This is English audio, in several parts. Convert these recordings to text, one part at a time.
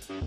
Well,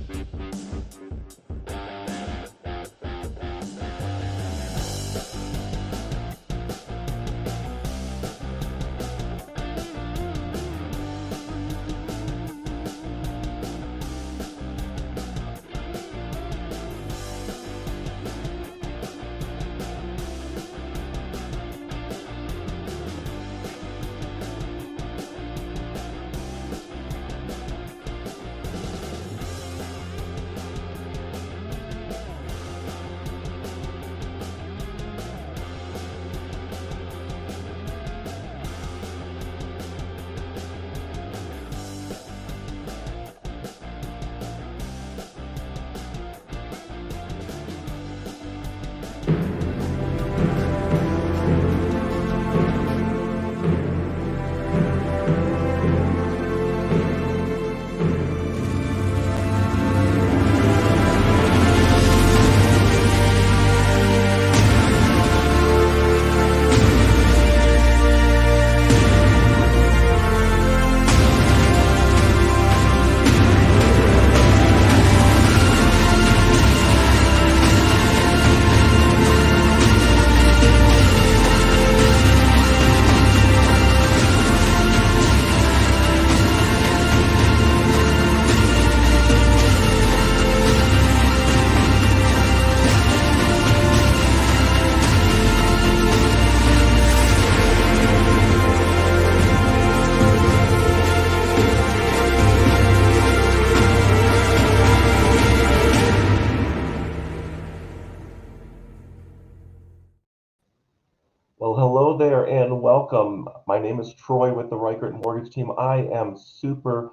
hello there and welcome. My name is Troy with the Reichert Mortgage Team. I am super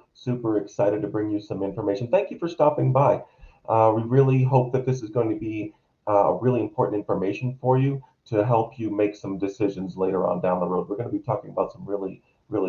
excited to bring you some information. Thank you for stopping by. We really hope that this is going to be really important information for you to help you make some decisions later on down the road. We're going to be talking about some really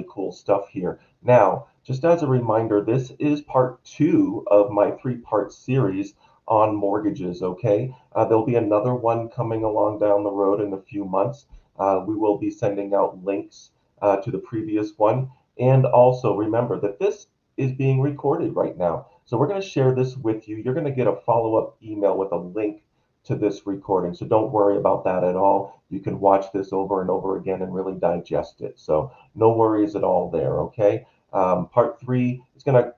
cool stuff here. Now, just as a reminder, this is part two of my three-part series on mortgages, okay? There'll be another one coming along down the road in a few months. We will be sending out links to the previous one. And also remember that this is being recorded right now. So we're going to share this with you. You're going to get a follow-up email with a link to this recording. So don't worry about that at all. You can watch this over and over again and really digest it. So no worries at all there, okay? Part three is going to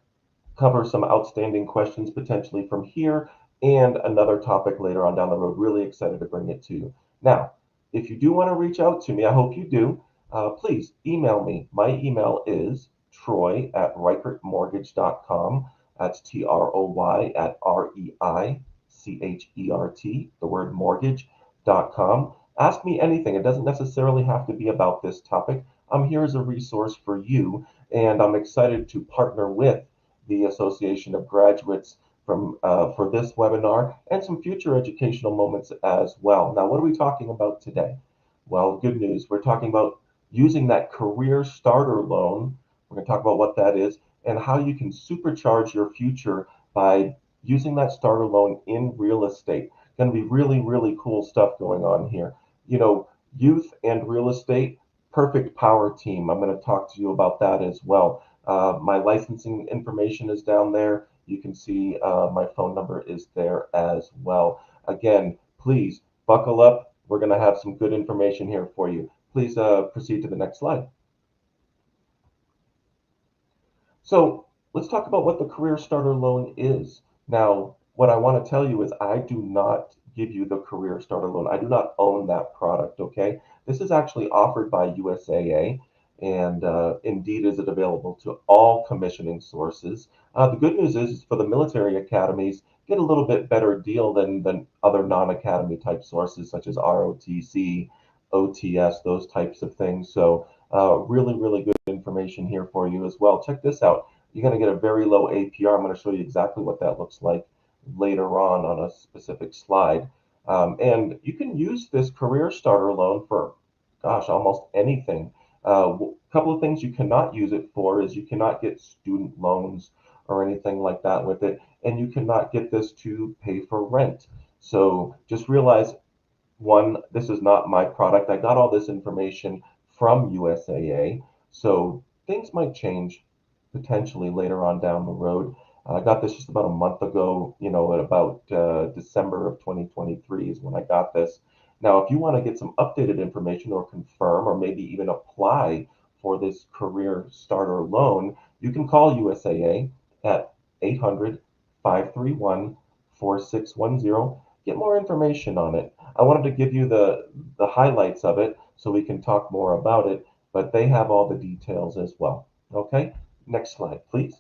cover some outstanding questions potentially from here and another topic later on down the road. Really excited to bring it to you. Now, if you do want to reach out to me, I hope you do, please email me. My email is troy@reichertmortgage.com. That's Troy at Reichert, the word mortgage.com. Ask me anything. It doesn't necessarily have to be about this topic. I'm here as a resource for you, and I'm excited to partner with the Association of Graduates for this webinar and some future educational moments as well. Now, what are we talking about today? Well, good news. We're talking about using that career starter loan. We're going to talk about what that is and how you can supercharge your future by using that starter loan in real estate. Going to be really cool stuff going on here. You know, youth and real estate, perfect power team. I'm going to talk to you about that as well. My licensing information is down there. You can see my phone number is there as well. Again, please buckle up. We're going to have some good information here for you. Please proceed to the next slide. So let's talk about what the Career Starter Loan is. Now, what I want to tell you is I do not give you the Career Starter Loan. I do not own that product, okay? This is actually offered by USAA, and indeed is it available to all commissioning sources. The good news is for the military academies, get a little bit better deal than other non-academy type sources such as ROTC, OTS, those types of things. So really good information here for you as well. Check this out. You're going to get a very low APR. I'm going to show you exactly what that looks like later on a specific slide. And you can use this Career Starter Loan for, gosh, almost anything. A couple of things you cannot use it for is you cannot get student loans or anything like that with it, and you cannot get this to pay for rent. So just realize, one, this is not my product. I got all this information from USAA, so things might change potentially later on down the road. I got this just about a month ago, at about December of 2023 is when I got this. Now, if you want to get some updated information or confirm or maybe even apply for this career starter loan, you can call USAA at 800-531-4610. Get more information on it. I wanted to give you the highlights of it so we can talk more about it, but they have all the details as well. Okay, next slide, please.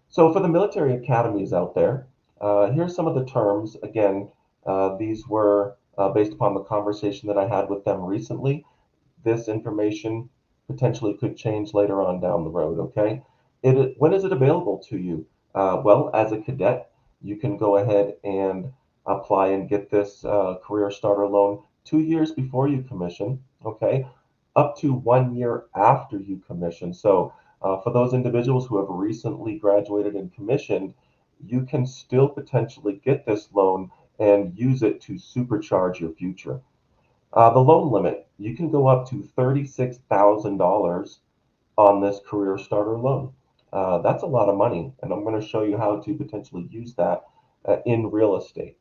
So for the military academies out there, here's some of the terms. Again, these were based upon the conversation that I had with them recently. This information potentially could change later on down the road, okay? When is it available to you? Well, as a cadet, you can go ahead and apply and get this career starter loan 2 years before you commission, okay? Up to 1 year after you commission. So for those individuals who have recently graduated and commissioned, you can still potentially get this loan and use it to supercharge your future. The loan limit, you can go up to $36,000 on this career starter loan. That's a lot of money, and I'm going to show you how to potentially use that in real estate.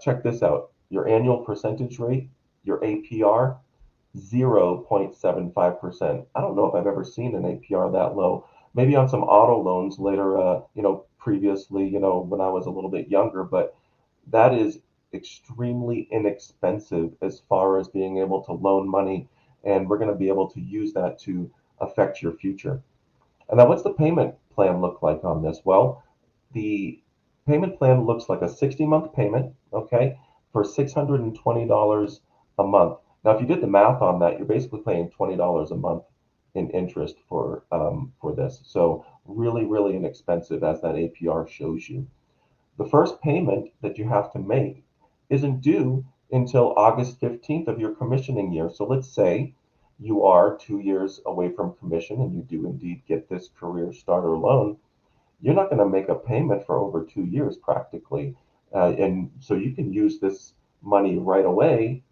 Check this out. Your annual percentage rate, your APR, 0.75%. I don't know if I've ever seen an APR that low. Maybe on some auto loans later, previously, when I was a little bit younger, but that is extremely inexpensive as far as being able to loan money, and we're going to be able to use that to affect your future. And now, what's the payment plan look like on this? Well, the payment plan looks like a 60-month payment, okay, for $620 a month. Now, if you did the math on that, you're basically paying $20 a month in interest for this. So really, really inexpensive, as that APR shows you. The first payment that you have to make isn't due until August 15th of your commissioning year. So let's say you are 2 years away from commission and you do indeed get this career starter loan. You're not going to make a payment for over 2 years practically. And so you can use this money right away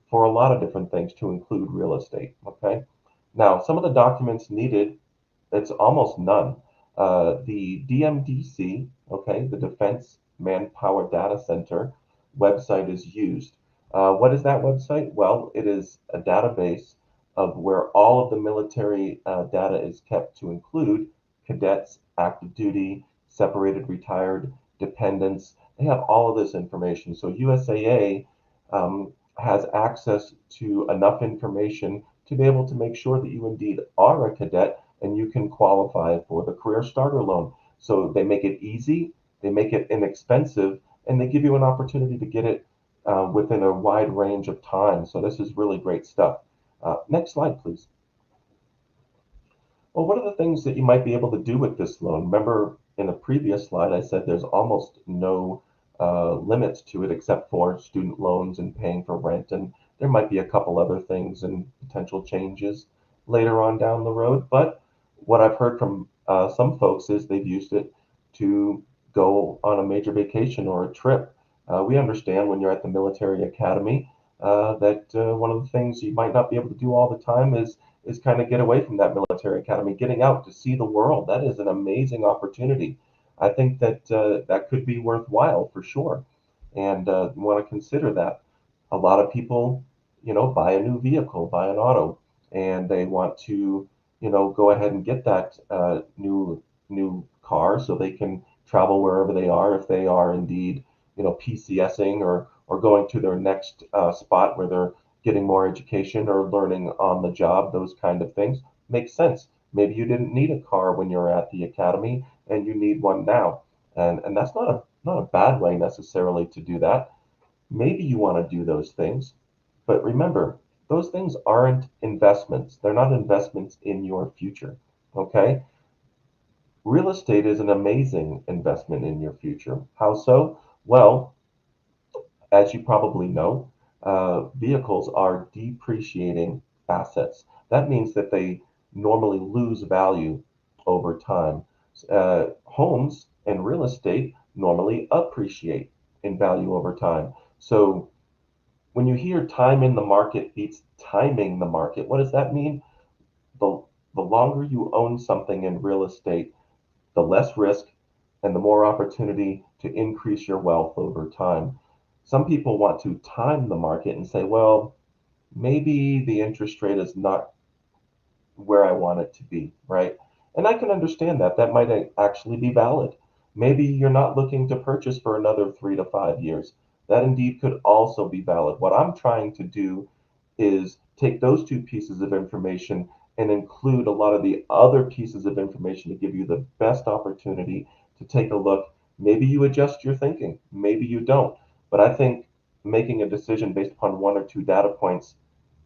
for a lot of different things, to include real estate. Okay. Now, some of the documents needed, it's almost none. The DMDC, okay, the Defense Manpower Data Center website is used. What is that website? Well, it is a database of where all of the military data is kept, to include cadets, active duty, separated, retired, dependents. They have all of this information. So USAA has access to enough information to be able to make sure that you indeed are a cadet and you can qualify for the career starter loan. So they make it easy, they make it inexpensive, and they give you an opportunity to get it within a wide range of time. So this is really great stuff. Next slide, please. Well, what are the things that you might be able to do with this loan? Remember, in a previous slide, I said there's almost no limits to it except for student loans and paying for rent. And there might be a couple other things and potential changes later on down the road. But what I've heard from some folks is they've used it to go on a major vacation or a trip. We understand when you're at the military academy that one of the things you might not be able to do all the time is kind of get away from that military academy, getting out to see the world. That is an amazing opportunity. I think that that could be worthwhile for sure, and you want to consider that. A lot of people, buy a new vehicle, buy an auto, and they want to, go ahead and get that new car so they can travel wherever they are, if they are indeed, PCSing or going to their next spot where they're getting more education or learning on the job. Those kind of things makes sense. Maybe you didn't need a car when you're at the academy and you need one now. And that's not a bad way necessarily to do that. Maybe you want to do those things, but remember, those things aren't investments. They're not investments in your future. Okay? Real estate is an amazing investment in your future. How so? Well, as you probably know, vehicles are depreciating assets. That means that they normally lose value over time. Homes and real estate normally appreciate in value over time. So when you hear time in the market beats timing the market, what does that mean? The, the longer you own something in real estate, the less risk, and the more opportunity to increase your wealth over time. Some people want to time the market and say, well, maybe the interest rate is not where I want it to be, right? And I can understand that. That might actually be valid. Maybe you're not looking to purchase for another 3 to 5 years. That indeed could also be valid. What I'm trying to do is take those two pieces of information and include a lot of the other pieces of information to give you the best opportunity to take a look. Maybe you adjust your thinking, maybe you don't. But I think making a decision based upon one or two data points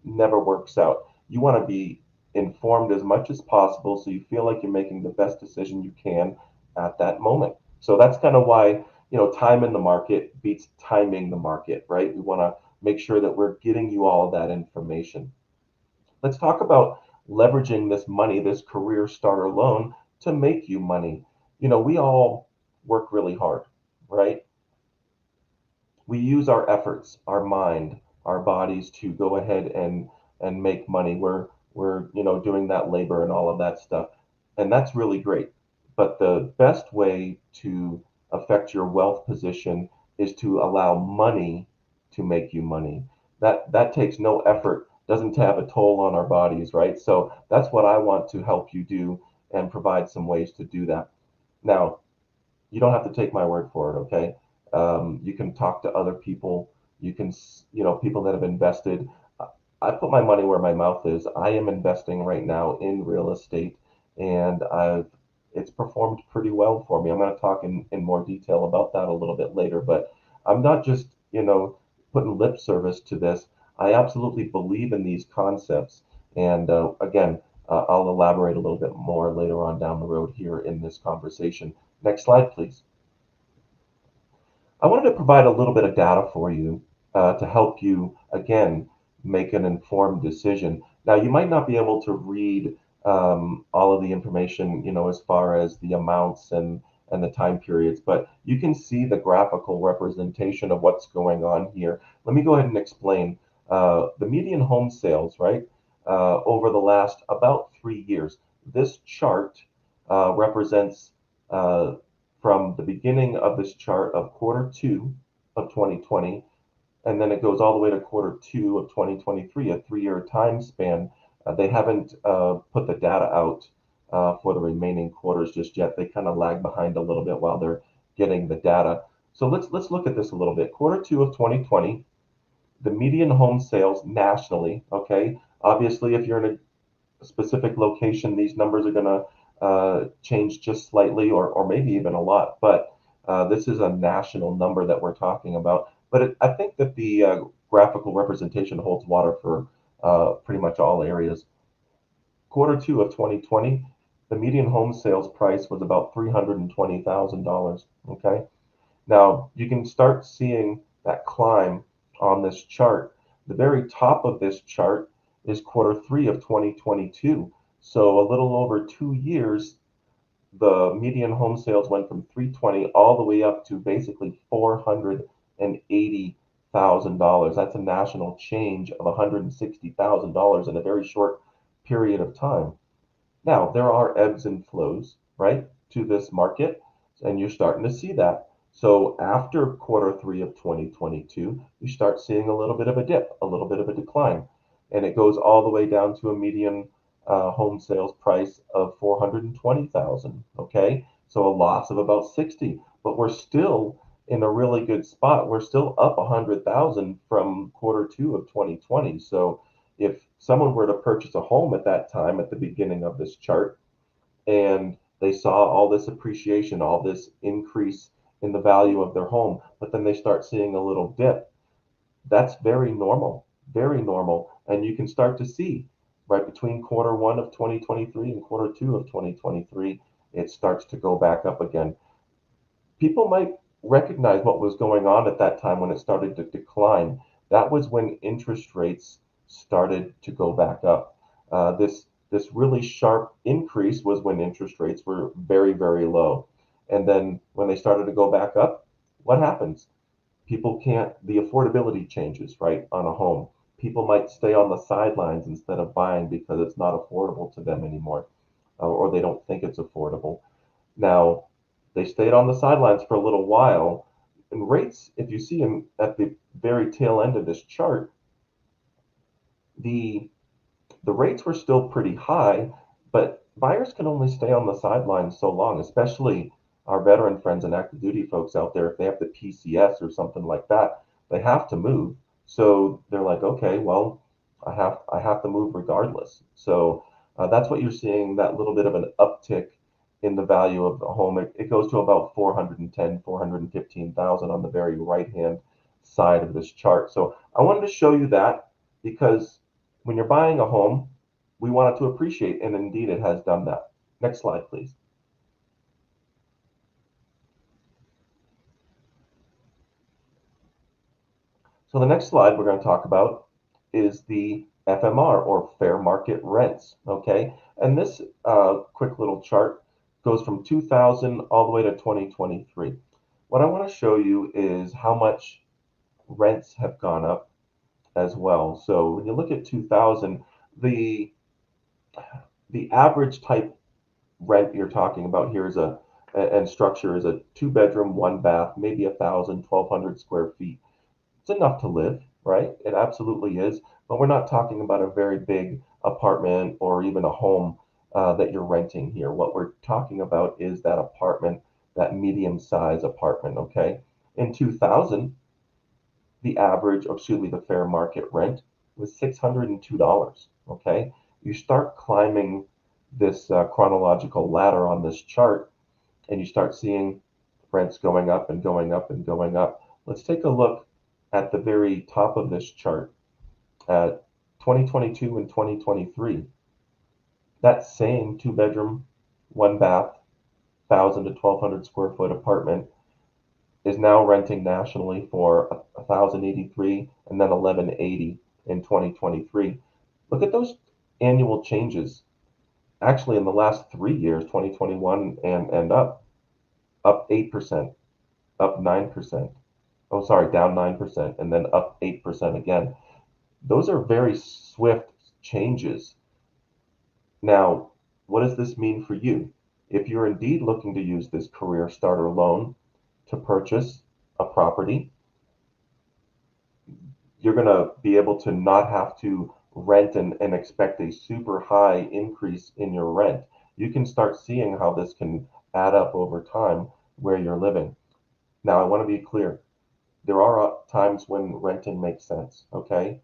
never works out. You want to be informed as much as possible so you feel like you're making the best decision you can at that moment. So that's kind of why, time in the market beats timing the market, right? We want to make sure that we're getting you all of that information. Let's talk about leveraging this money, this career starter loan to make you money. We all work really hard, right? We use our efforts, our mind, our bodies to go ahead and make money. We're doing that labor and all of that stuff, and that's really great. But the best way to affect your wealth position is to allow money to make you money. That takes no effort, doesn't have a toll on our bodies, right? So that's what I want to help you do and provide some ways to do that. Now, you don't have to take my word for it, okay? You can talk to other people. You can, people that have invested. I put my money where my mouth is. I am investing right now in real estate, and it's performed pretty well for me. I'm going to talk in more detail about that a little bit later, but I'm not just, putting lip service to this. I absolutely believe in these concepts. And again, I'll elaborate a little bit more later on down the road here in this conversation. Next slide, please. I wanted to provide a little bit of data for you to help you, again, make an informed decision. Now, you might not be able to read all of the information, as far as the amounts and the time periods, but you can see the graphical representation of what's going on here. Let me go ahead and explain. The median home sales, right, over the last about 3 years. This chart represents from the beginning of this chart of quarter two of 2020, and then it goes all the way to quarter two of 2023, a 3 year time span. They haven't put the data out for the remaining quarters just yet. They kind of lag behind a little bit while they're getting the data. So let's look at this a little bit. Quarter two of 2020, the median home sales nationally. Okay, obviously, if you're in a specific location, these numbers are going to change just slightly or maybe even a lot. But this is a national number that we're talking about. But I think that the graphical representation holds water for pretty much all areas. Quarter two of 2020, the median home sales price was about $320,000. Okay. Now you can start seeing that climb on this chart. The very top of this chart is quarter three of 2022. So a little over 2 years, the median home sales went from 320 all the way up to basically $480,000. That's a national change of $160,000 in a very short period of time. Now, there are ebbs and flows, right, to this market, and you're starting to see that. So after quarter three of 2022, you start seeing a little bit of a dip, a little bit of a decline, and it goes all the way down to a median home sales price of 420,000. Okay, so a loss of about 60, but we're still in a really good spot. We're still up 100,000 from quarter two of 2020. So if someone were to purchase a home at that time, at the beginning of this chart, and they saw all this appreciation, all this increase in the value of their home, but then they start seeing a little dip, that's very normal, very normal. And you can start to see right between quarter one of 2023 and quarter two of 2023, it starts to go back up again. People might recognize what was going on at that time when it started to decline. That was when interest rates started to go back up. This really sharp increase was when interest rates were very, very low. And then when they started to go back up, what happens? People can't, the affordability changes, right, on a home. People might stay on the sidelines instead of buying because it's not affordable to them anymore, or they don't think it's affordable. Now, they stayed on the sidelines for a little while, and rates, if you see them at the very tail end of this chart, the the rates were still pretty high, but buyers can only stay on the sidelines so long, especially our veteran friends and active duty folks out there. If they have the PCS or something like that, they have to move. So they're like, okay, well, I have to move regardless. So that's what you're seeing, that little bit of an uptick in the value of the home. It goes to about 410, 415,000 on the very right hand side of this chart. So I wanted to show you that because when you're buying a home, we want it to appreciate, and indeed it has done that. Next slide, please. So the next slide we're going to talk about is the FMR, or fair market rents. Okay, and this quick little chart goes from 2000 all the way to 2023. What I want to show you is how much rents have gone up as well. So when you look at 2000, the the average type rent you're talking about here is and structure is a 2 bedroom, 1 bath, maybe 1,000, 1,200 square feet. It's enough to live, right? It absolutely is. But we're not talking about a very big apartment or even a home that you're renting here. What we're talking about is that apartment, that medium size apartment, okay? In 2000, the average, or excuse me, the fair market rent was $602, okay? You start climbing this chronological ladder on this chart, and you start seeing rents going up and going up and going up. Let's take a look at the very top of this chart at 2022 and 2023. That same 2 bedroom, 1 bath, 1,000 to 1,200 square foot apartment is now renting nationally for 1,083 and then 1,180 in 2023. Look at those annual changes. Actually, in the last 3 years, 2021 and up 8%, up 9%. Oh, sorry, down 9%, and then up 8% again. Those are very swift changes. Now, what does this mean for you? If you're indeed looking to use this career starter loan to purchase a property, you're going to be able to not have to rent and expect a super high increase in your rent. You can start seeing how this can add up over time where you're living. Now, I want to be clear. There are times when renting makes sense, okay?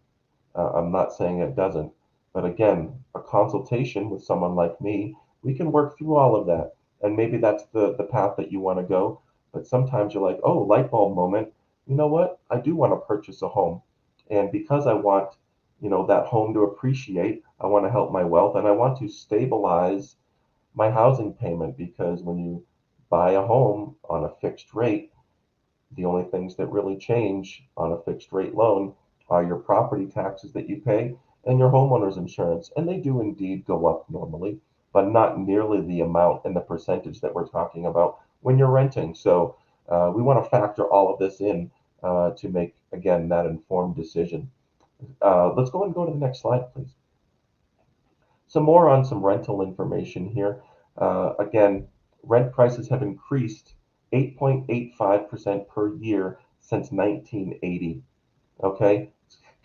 I'm not saying it doesn't. But again, a consultation with someone like me, we can work through all of that. And maybe that's the path that you want to go. But sometimes you're like, oh, light bulb moment. You know what? I do want to purchase a home. And because I want, that home to appreciate, I want to help my wealth and I want to stabilize my housing payment, because when you buy a home on a fixed rate, the only things that really change on a fixed rate loan are your property taxes that you pay and your homeowner's insurance. And they do indeed go up normally, but not nearly the amount and the percentage that we're talking about when you're renting. So we want to factor all of this in to make, again, that informed decision. Let's go to the next slide, please. Some more on some rental information here. Again, rent prices have increased 8.85% per year since 1980. Okay,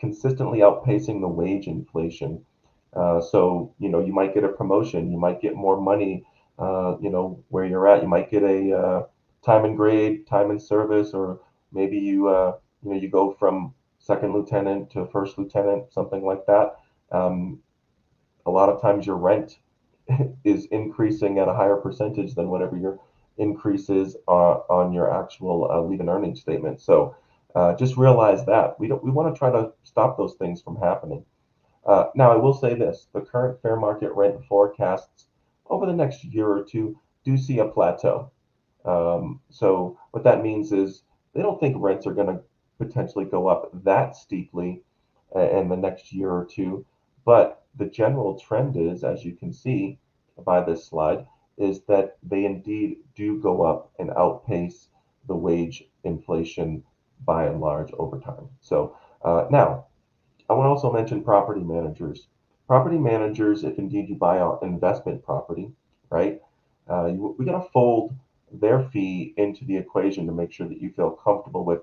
consistently outpacing the wage inflation. So, you might get a promotion, you might get more money, where you're at. You might get a time and grade, time and service, or maybe you go from second lieutenant to first lieutenant, something like that. Um, a lot of times your rent is increasing at a higher percentage than whatever your increase is on your actual leave and earnings statement. So just realize that we want to try to stop those things from happening. Now, I will say this: the current fair market rent forecasts over the next year or two do see a plateau. So what that means is they don't think rents are going to potentially go up that steeply in the next year or two. But the general trend is, as you can see by this slide, is that they indeed do go up and outpace the wage inflation by and large over time. So now, I want to also mention property managers. Property managers, if indeed you buy an investment property, right? We got to fold their fee into the equation to make sure that you feel comfortable with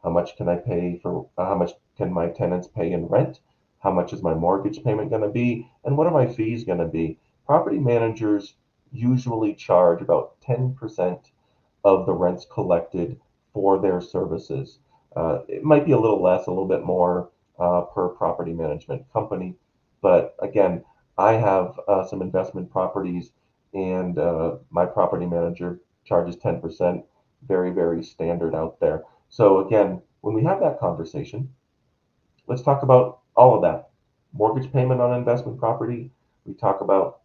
how much can I pay for, how much can my tenants pay in rent? How much is my mortgage payment going to be? And what are my fees going to be? Property managers usually charge about 10% of the rents collected for their services. It might be a little less, a little bit more per property management company. But again, I have some investment properties, and my property manager charges 10%, very, very standard out there. So again, when we have that conversation, let's talk about all of that. Mortgage payment on investment property. We talk about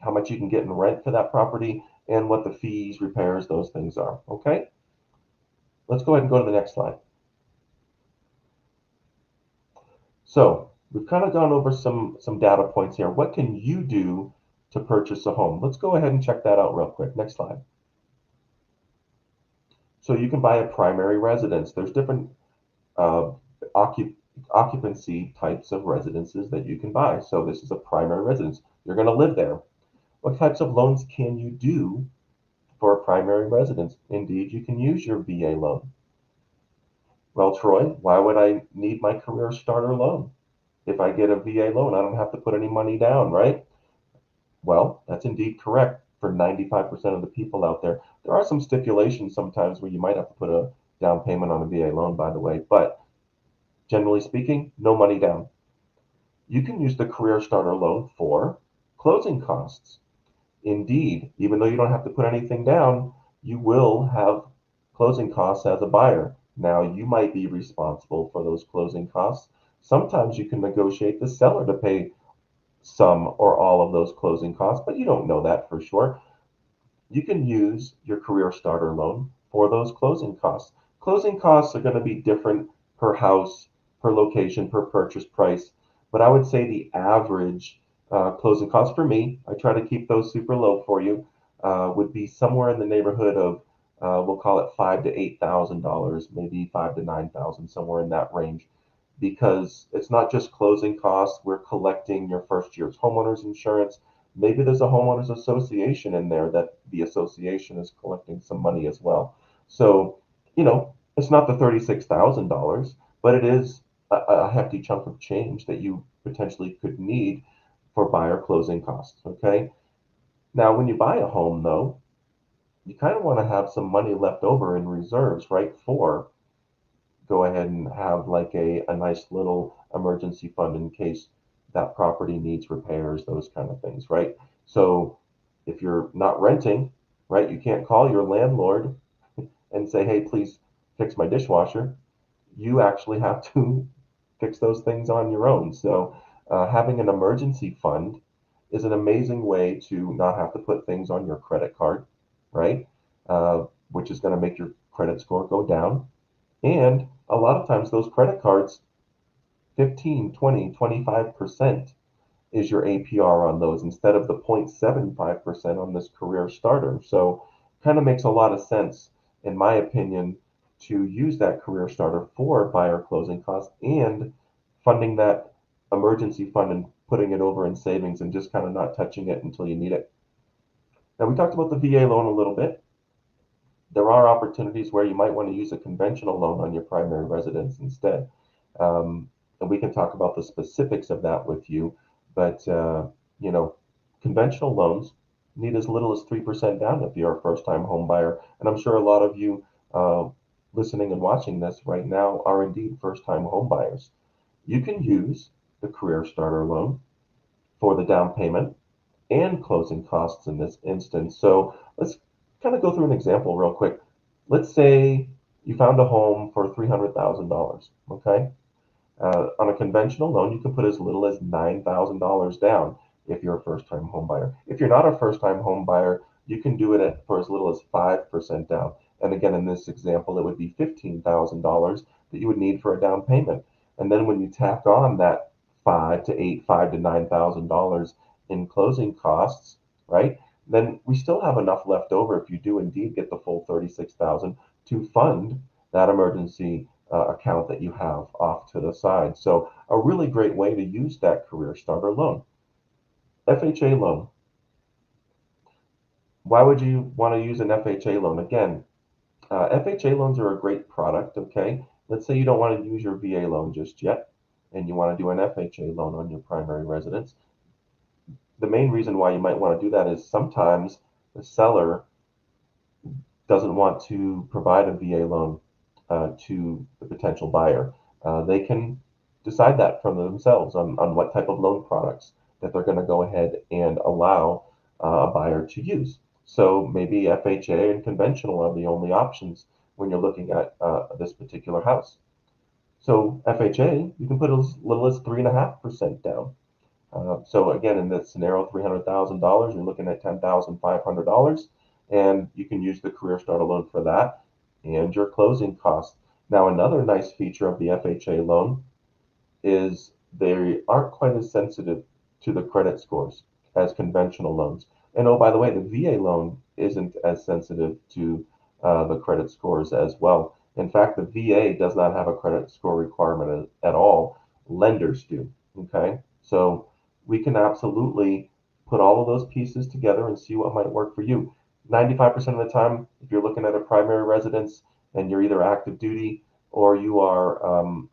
how much you can get in rent for that property and what the fees, repairs, those things are. Okay? Let's go ahead and go to the next slide. So we've kind of gone over some data points here. What can you do to purchase a home? Let's go ahead and check that out real quick. Next slide. So you can buy a primary residence. There's different uh, occup occupancy types of residences that you can buy. So this is a primary residence. You're going to live there. What types of loans can you do for a primary residence? Indeed, you can use your VA loan. Well, Troy, why would I need my career starter loan? If I get a VA loan, I don't have to put any money down, right? Well, that's indeed correct for 95% of the people out there. There are some stipulations sometimes where you might have to put a down payment on a VA loan, by the way, but generally speaking, no money down. You can use the career starter loan for closing costs. Indeed, even though you don't have to put anything down, you will have closing costs as a buyer. Now, you might be responsible for those closing costs. Sometimes you can negotiate the seller to pay some or all of those closing costs, but you don't know that for sure. You can use your career starter loan for those closing costs. Closing costs are going to be different per house, per location, per purchase price, but I would say the average closing cost for me, I try to keep those super low for you, would be somewhere in the neighborhood of we'll call it $5,000 to $8,000, maybe 5,000 to 9,000, somewhere in that range, because it's not just closing costs. We're collecting your first year's homeowners insurance. Maybe there's a homeowners association in there that the association is collecting some money as well. So, it's not the $36,000, but it is a hefty chunk of change that you potentially could need for buyer closing costs. Okay. Now, when you buy a home, though, you kind of want to have some money left over in reserves, right? For go ahead and have like a nice little emergency fund in case that property needs repairs, those kind of things, right? So if you're not renting, right, you can't call your landlord and say, hey, please fix my dishwasher. You actually have to fix those things on your own. So having an emergency fund is an amazing way to not have to put things on your credit card, right? Which is going to make your credit score go down. And a lot of times those credit cards, 15, 20, 25% is your APR on those instead of the 0.75% on this career starter. So kind of makes a lot of sense, in my opinion, to use that career starter for buyer closing costs and funding that emergency fund and putting it over in savings and just kind of not touching it until you need it. Now, we talked about the VA loan a little bit. There are opportunities where you might want to use a conventional loan on your primary residence instead. And we can talk about the specifics of that with you. But, you know, conventional loans need as little as 3% down if you're a first time home buyer. And I'm sure a lot of you listening and watching this right now are indeed first time home buyers. You can use the Career Starter loan for the down payment and closing costs in this instance. So let's kind of go through an example real quick. Let's say you found a home for $300,000. Okay. On a conventional loan, you can put as little as $9,000 down if you're a first-time home buyer. If you're not a first-time home buyer, you can do it for as little as 5% down. And again, in this example, it would be $15,000 that you would need for a down payment. And then when you tack on that five to $9,000 in closing costs, right? Then we still have enough left over if you do indeed get the full 36,000 to fund that emergency account that you have off to the side. So a really great way to use that career starter loan. FHA loan. Why would you want to use an FHA loan? Again, FHA loans are a great product, okay? Let's say you don't want to use your VA loan just yet, and you want to do an FHA loan on your primary residence. The main reason why you might want to do that is sometimes the seller doesn't want to provide a VA loan to the potential buyer. They can decide that for themselves on what type of loan products that they're going to go ahead and allow a buyer to use. So maybe FHA and conventional are the only options when you're looking at this particular house. So FHA, you can put as little as 3.5% down. So again, in this scenario, $300,000, you're looking at $10,500, and you can use the Career Starter loan for that and your closing costs. Now, another nice feature of the FHA loan is they aren't quite as sensitive to the credit scores as conventional loans. And oh, by the way, the VA loan isn't as sensitive to the credit scores as well. In fact, the VA does not have a credit score requirement at all. Lenders do. Okay, so we can absolutely put all of those pieces together and see what might work for you. 95% of the time, if you're looking at a primary residence and you're either active duty or you are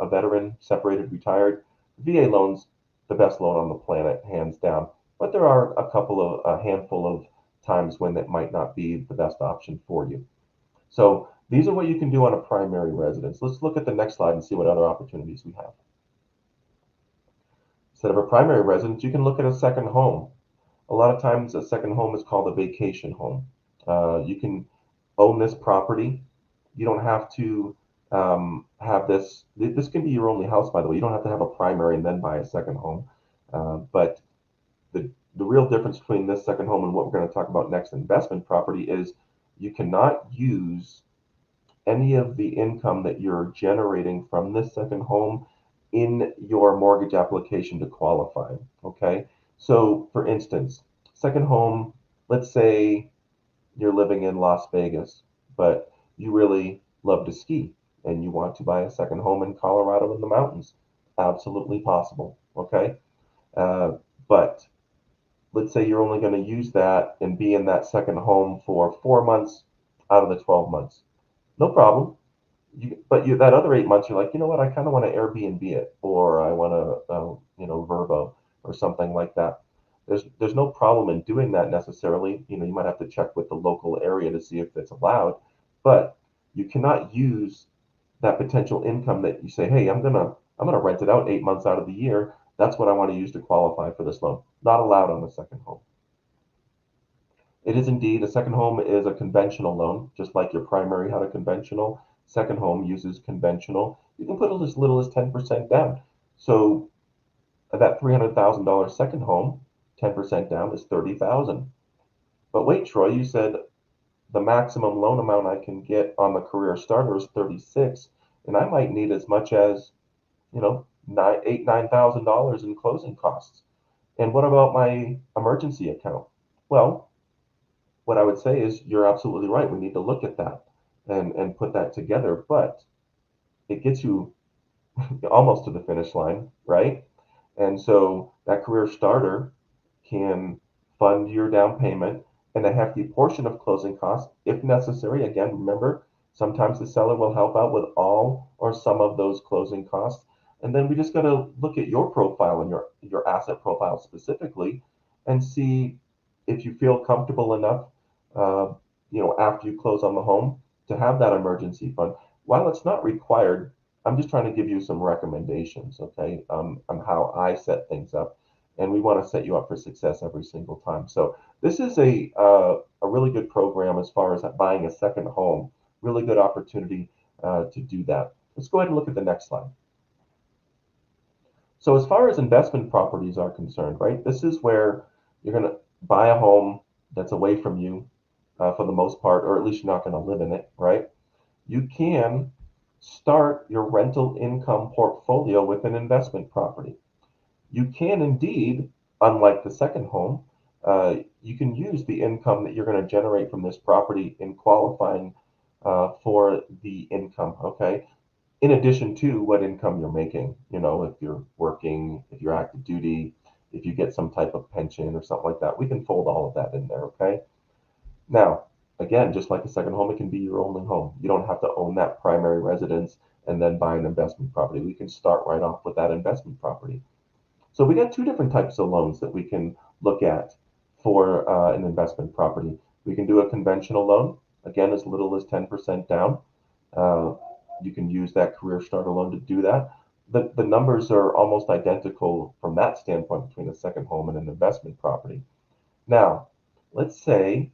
a veteran, separated, retired, VA loans the best loan on the planet, hands down. But there are a handful of times when it might not be the best option for you. So these are what you can do on a primary residence. Let's look at the next slide and see what other opportunities we have. Instead of a primary residence, you can look at a second home. A lot of times, a second home is called a vacation home. You can own this property. You don't have to have this. This can be your only house, by the way. You don't have to have a primary and then buy a second home. But the real difference between this second home and what we're going to talk about next, investment property, is you cannot use any of the income that you're generating from this second home in your mortgage application to qualify. Okay. So, for instance, second home, let's say you're living in Las Vegas, but you really love to ski and you want to buy a second home in Colorado in the mountains. Absolutely possible. Okay. Uh, but let's say you're only going to use that and be in that second home for 4 months out of the 12 months. No problem. That other 8 months, you're like, you know what? I kind of want to Airbnb it, or I want to, Verbo or something like that. There's no problem in doing that necessarily. You might have to check with the local area to see if it's allowed, but you cannot use that potential income that you say, hey, I'm gonna rent it out 8 months out of the year. That's what I want to use to qualify for this loan. Not allowed on the second home. It is indeed, a second home is a conventional loan, just like your primary had a conventional. Second home uses conventional. You can put as little as 10% down. So that $300,000 second home, 10% down is 30,000. But wait, Troy, you said the maximum loan amount I can get on the Career Starter is 36, and I might need as much as, $9,000 in closing costs. And what about my emergency account? Well, what I would say is you're absolutely right. We need to look at that and put that together. But it gets you almost to the finish line, right? And so that Career Starter can fund your down payment and a hefty portion of closing costs if necessary. Again, remember, sometimes the seller will help out with all or some of those closing costs. And then we just got to look at your profile and your asset profile specifically and see if you feel comfortable enough, uh, after you close on the home to have that emergency fund. While it's not required, I'm just trying to give you some recommendations, okay, on how I set things up, and we want to set you up for success every single time. So this is a really good program as far as buying a second home. Really good opportunity to do that. Let's go ahead and look at the next slide. So as far as investment properties are concerned, right, this is where you're going to buy a home that's away from you for the most part, or at least you're not going to live in it, right? You can start your rental income portfolio with an investment property. You can indeed, unlike the second home, you can use the income that you're going to generate from this property in qualifying for the income, okay? In addition to what income you're making, if you're working, if you're active duty, if you get some type of pension or something like that, we can fold all of that in there, okay? Now, again, just like a second home, it can be your only home. You don't have to own that primary residence and then buy an investment property. We can start right off with that investment property. So we got two different types of loans that we can look at for an investment property. We can do a conventional loan, again, as little as 10% down. Uh, you can use that career starter loan to do that. The numbers are almost identical from that standpoint between a second home and an investment property. Now, let's say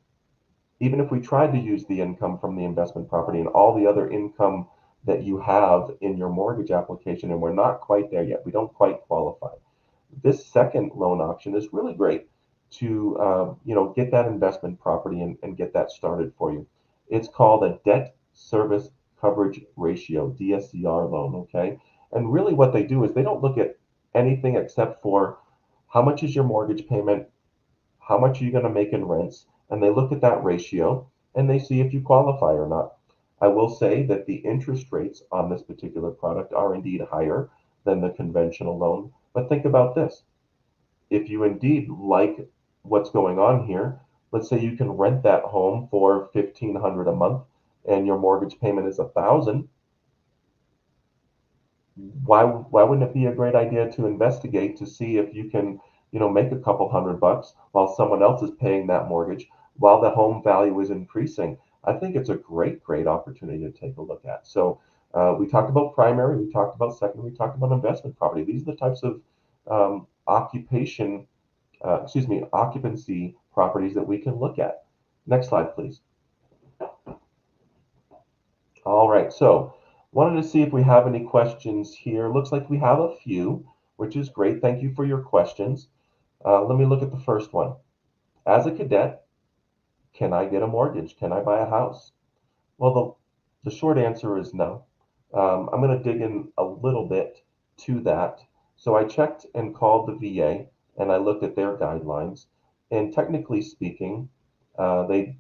even if we tried to use the income from the investment property and all the other income that you have in your mortgage application, and we're not quite there yet, we don't quite qualify. This second loan option is really great to get that investment property and get that started for you. It's called a debt service coverage ratio, DSCR loan. Okay, and really what they do is they don't look at anything except for how much is your mortgage payment, how much are you going to make in rents, and they look at that ratio and they see if you qualify or not. I will say that the interest rates on this particular product are indeed higher than the conventional loan. But think about this. If you indeed like what's going on here, let's say you can rent that home for 1,500 a month and your mortgage payment is 1,000. Why wouldn't it be a great idea to investigate to see if you can, make a couple $100 while someone else is paying that mortgage while the home value is increasing? I think it's a great opportunity to take a look at. So we talked about primary, we talked about secondary, we talked about investment property. These are the types of occupancy properties that we can look at. Next slide, please. All right, so wanted to see if we have any questions here. Looks like we have a few, which is great. Thank you for your questions. Let me look at the first one. As a cadet, can I get a mortgage? Can I buy a house? Well, the short answer is no. I'm going to dig in a little bit to that. So I checked and called the VA and I looked at their guidelines. And technically speaking, a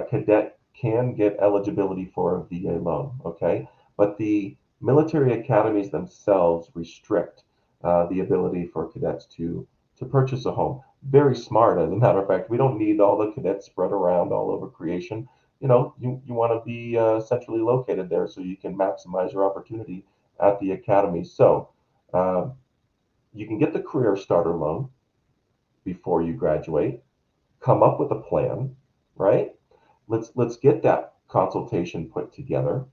cadet can get eligibility for a VA loan, okay? But the military academies themselves restrict the ability for cadets to purchase a home. Very smart, as a matter of fact. We don't need all the cadets spread around all over creation. You want to be centrally located there so you can maximize your opportunity at the academy. So uh, you can get the career starter loan before you graduate. Come up with a plan, right? Let's get that consultation put together,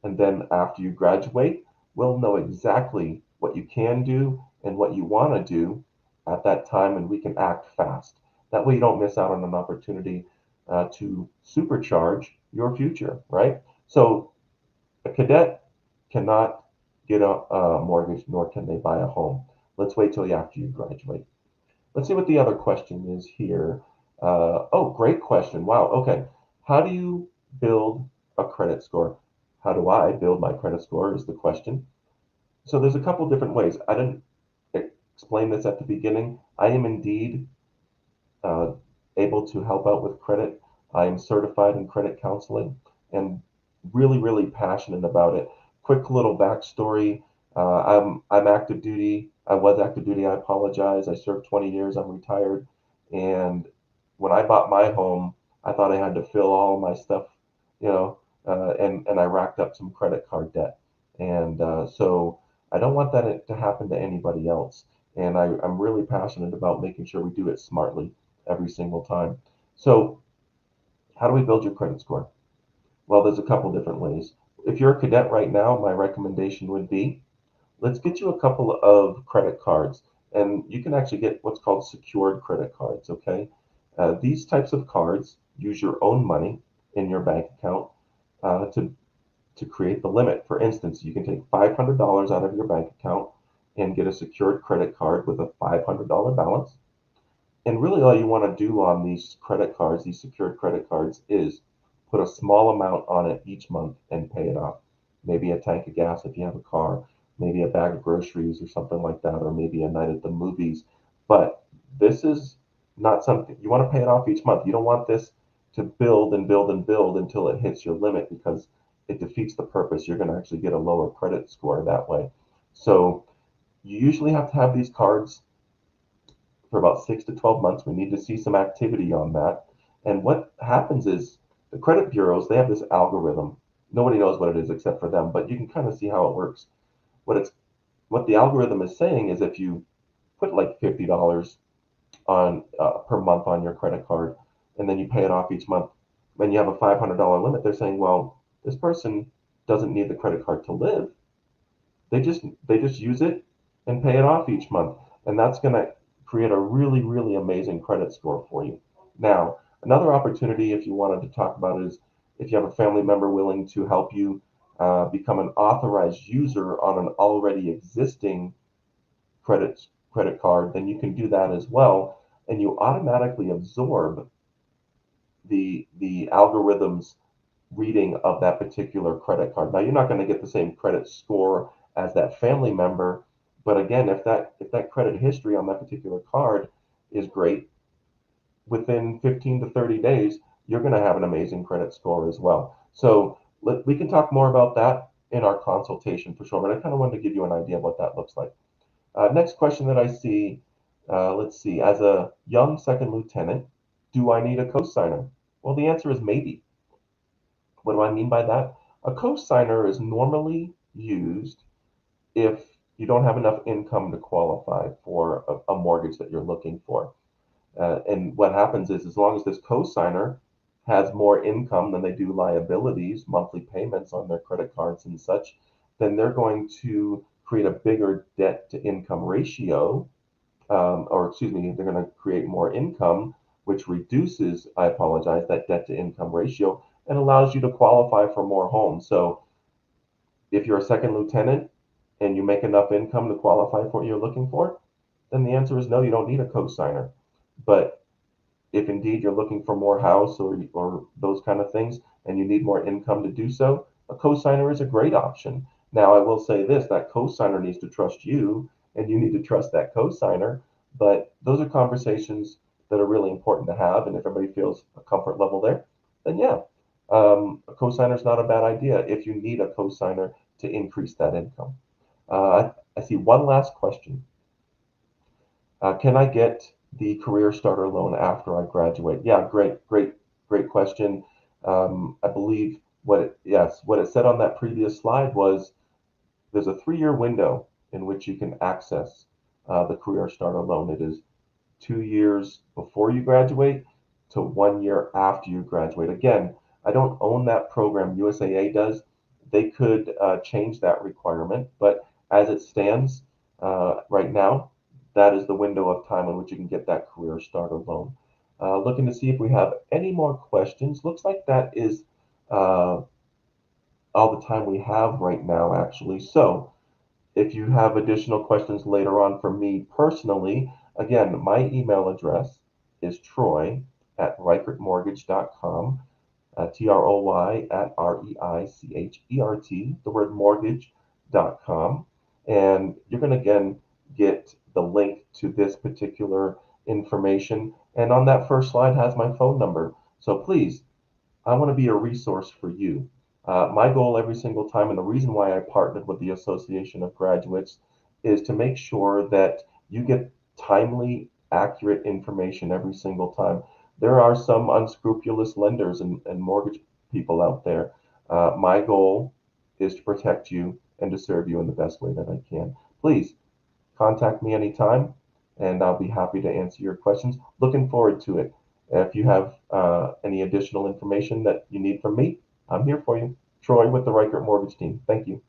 and then after you graduate, we'll know exactly what you can do and what you want to do at that time, and we can act fast. That way, you don't miss out on an opportunity to supercharge your future, right? So, a cadet cannot get a mortgage, nor can they buy a home. Let's wait till after you graduate. Let's see what the other question is here. Oh, great question. Wow. Okay. How do you build a credit score? How do I build my credit score is the question. So there's a couple different ways. I didn't explain this at the beginning. I am indeed uh, able to help out with credit. I am certified in credit counseling and really passionate about it. Quick little backstory. I'm active duty. I was active duty. I apologize. I served 20 years. I'm retired. And when I bought my home, I thought I had to fill all my stuff, and I racked up some credit card debt. And so I don't want that to happen to anybody else. And I'm really passionate about making sure we do it smartly every single time. So, how do we build your credit score? Well, there's a couple different ways. If you're a cadet right now, my recommendation would be let's get you a couple of credit cards, and you can actually get what's called secured credit cards. Okay, these types of cards use your own money in your bank account to create the limit. For instance, you can take $500 out of your bank account and get a secured credit card with a $500 balance. And really, all you want to do on these credit cards, these secured credit cards, is put a small amount on it each month and pay it off. Maybe a tank of gas if you have a car, maybe a bag of groceries or something like that, or maybe a night at the movies. But this is not something you want to pay it off each month. You don't want this to build and build and build until it hits your limit because it defeats the purpose. You're going to actually get a lower credit score that way. So you usually have to have these cards for about 6 to 12 months. We need to see some activity on that. And what happens is the credit bureaus, they have this algorithm. Nobody knows what it is except for them, but you can kind of see how it works. What it's what the algorithm is saying is if you put like $50 on per month on your credit card, and then you pay it off each month, when you have a $500 limit, they're saying, well, this person doesn't need the credit card to live. They just use it and pay it off each month, and that's going to create a really really amazing credit score for you. Now, another opportunity if you wanted to talk about it is if you have a family member willing to help you become an authorized user on an already existing credit card, then you can do that as well, and you automatically absorb the algorithm's reading of that particular credit card. Now, you're not going to get the same credit score as that family member, but again, if that credit history on that particular card is great, within 15 to 30 days, you're going to have an amazing credit score as well. So we can talk more about that in our consultation for sure, but I kind of wanted to give you an idea of what that looks like. Next question that I see, let's see, as a young second lieutenant, do I need a cosigner? Well, the answer is maybe. What do I mean by that? A cosigner is normally used if you don't have enough income to qualify for a mortgage that you're looking for. And what happens is, as long as this cosigner has more income than they do liabilities, monthly payments on their credit cards and such, then they're going to create a bigger debt to income ratio, or excuse me, they're going to create more income, which reduces, I apologize, that debt to income ratio and allows you to qualify for more homes. So if you're a second lieutenant and you make enough income to qualify for what you're looking for, then the answer is no, you don't need a cosigner. But if indeed you're looking for more house or those kind of things and you need more income to do so, a cosigner is a great option. Now, I will say this, that cosigner needs to trust you and you need to trust that cosigner, but those are conversations that are really important to have. And if everybody feels a comfort level there, then yeah, a cosigner is not a bad idea if you need a cosigner to increase that income. I see one last question. Can I get the career starter loan after I graduate? Yeah, great question. I believe what it said on that previous slide was there's a 3-year window in which you can access the career starter loan. It is 2 years before you graduate to 1 year after you graduate. Again, I don't own that program. USAA does. They could change that requirement, but as it stands right now, that is the window of time in which you can get that career starter loan. Looking to see if we have any more questions. Looks like that is uh, all the time we have right now, actually. So if you have additional questions later on from me personally, again, my email address is troy@reichertmortgage.com, TROY@REICHERT, the word mortgage.com. And you're going to again get the link to this particular information. And on that first slide has my phone number. So please, I want to be a resource for you. My goal every single time, and the reason why I partnered with the Association of Graduates, is to make sure that you get timely, accurate information every single time. There are some unscrupulous lenders and mortgage people out there. My goal is to protect you and to serve you in the best way that I can. Please contact me anytime, and I'll be happy to answer your questions. Looking forward to it. If you have any additional information that you need from me, I'm here for you. Troy with the Reichert Mortgage Team. Thank you.